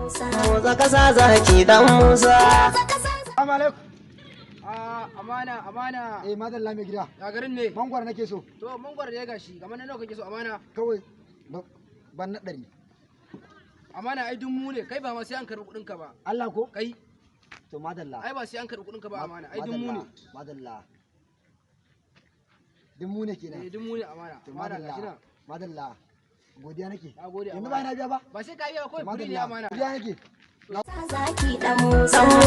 Motsa kasa zaki dan Musa. Assalamu alaikum. Amana. Madalla mai gida. Ya garin ne? Mangwaro nake so. To mangwaro da ya gashi, kamar nawa kake so amana? Kawai ban na 100. Amana ai dun mu ne, kai ba ma sai an karbi kudin ka ba. Allah ko? Kai. To madalla. Ai ba sai an karbi kudin ka ba amana, ai dun mu ne. Madalla. Dun mu ne kenan. Dun mu ne amana. To Amana gashi nan. Madalla. Godiya nake. Na gode Yanzu amana. ba na biya ba? Ba sai ka biya ba, kawai kudi ne amana. Godiya nake. Dan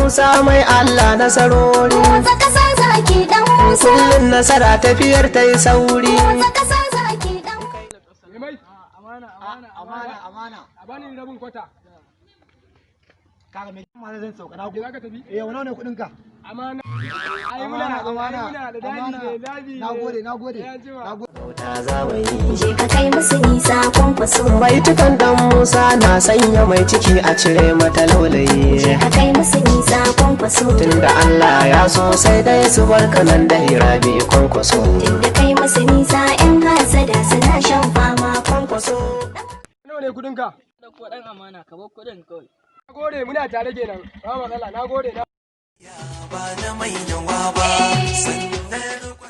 Musa mai Allah nasarori. Motsa kasa zaki dan Musa. Kullun nasara tafiyar ta yi sauri. Motsa kasa zaki dan Amana. A bani rabin kwata. Kaga me ma zan sauka na go. Zaka tafi? Wani ne kudin ka? Amana. Ai muna da dadi. Nagode. Bauta zamani. Je ka kai musu nisa kwankwaso. Mai tukan dan Musa na sanya mai ciki a cire mata laulayi. Je ka kai musu nisa kwankwaso. Tunda Allah ya so sai dai su barka nan da hirabi kwankwaso. Tunda kai musu nisa in hasada suna shan fama kwankwaso. Nawa ne kudin ka? Dauko dan amana ka bar kudin kawai. Nagode muna tare kenan. Ba matsala, nagode na.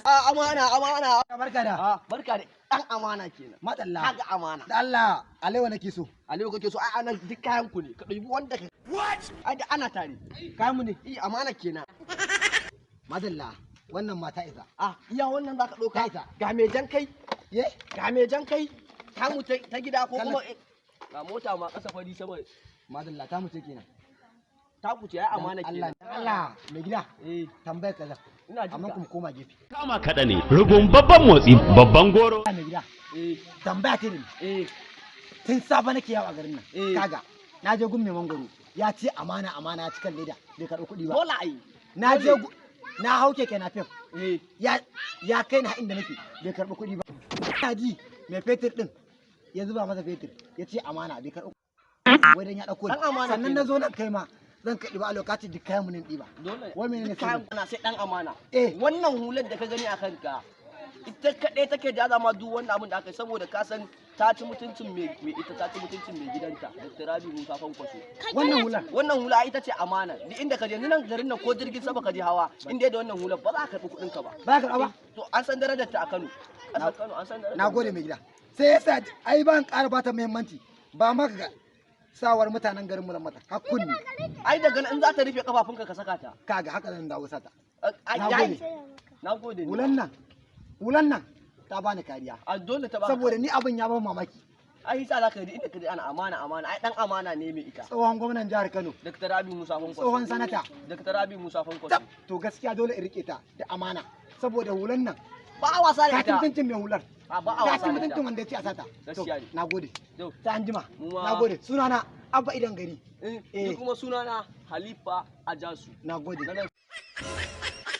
Amana. Barka da. Barka da ɗan amana kenan. Madalla. Kaga amana. Da Allah, Alewa nake so. Aliyu kake so ai anan duk kayan ku ne. Ka ɗauki wanda ka. What? Ai da ana tare. Kayan mu ne. Amana kenan. Madalla. Wannan mata isa. Iya wannan zaka ɗauka. Isa. Ga me jan kai. Ye? Ga me jan kai. Ta mu ta gida ko Kallon- kuma ga mota ma ƙasa fari sama. Madalla ta mutu kenan. Ta ku ce ai amana kenan. Allah, mai gida. Eh, Tambayar kaza. ina jin Amma ka. kuma koma gefe. Kama kaɗa ne, rugun babban motsi, babban goro. Mai gida. Eh, Tambaya ta ne. eh, Tun safe nake yawo a garin nan. Eh. Kaga. Na je gun mai mangoro. Ya ce amana ya ci kan leda. Bai karɓi kuɗi ba. dole ai. Na je na hau keke na fef. Eh, Ya kai na inda nake. Bai karɓi kuɗi ba. Ina ji mai fetur din. Ya zuba masa fetur. Ya ce amana bai karɓi kuɗi. Wai dan ya ɗauko ni. Dan amana Sannan kenan. na zo nan kai ma. Zan kaɗi ba a lokacin duk kayan mu ne ɗiba. dole. Wai menene kayan sirri? kana sai ɗan amana. Eh. Wannan hular da ka gani a kanka. Ita kaɗai take da zama duk wannan abin da aka yi saboda ka san ta ci mutuncin mai ita ta ci mutuncin mai gidanta Dr. Rabi Musa Kwankwaso. Wannan hular. Wannan hula ita ce amana. Duk inda ka je nan garin nan ko jirgin sama ka je hawa inda da wannan hular ba za ka karɓi kuɗin ka ba. Ba ka karɓa ba? To an san darajar ta a Kano. Ƙasar Kano an san darajar. Na gode mai gida. Sai yasa ai ban ƙara bata muhimmanci. Ba ma ka sawar mutanen garin mu mata. Hakkun ne. Ai daga nan in za ta rufe kafafunka ka saka ta. Kaga haka zan dawo sata. Ai, Na ai. gode. Na gode. Hulan nan ta bani kariya. A dole ta ba. Saboda ni abin ya ban mamaki. ai sa za ka yi inda ka je ana amana. Ai dan amana ne mai ita. Tsohon gwamnan jihar Kano. Dr. Rabi Musa Kwankwaso. Tsohon sanata. Dr. Rabi Musa Kwankwaso. Tab, to gaskiya dole in rike ta da amana. Saboda hulan nan Ba a wasa da ta ci ita. mutuncin mai hular. Ba a Ta wasa ci da mutuncin ita. wanda ya ci a sata. Gaskiya ne. Na gode. Yau. Ta anjima. Mu ma- Na gode. Sunana Abba Idan Gari. Ni kuma sunana Halifa Ajasu. Na gode. Na nan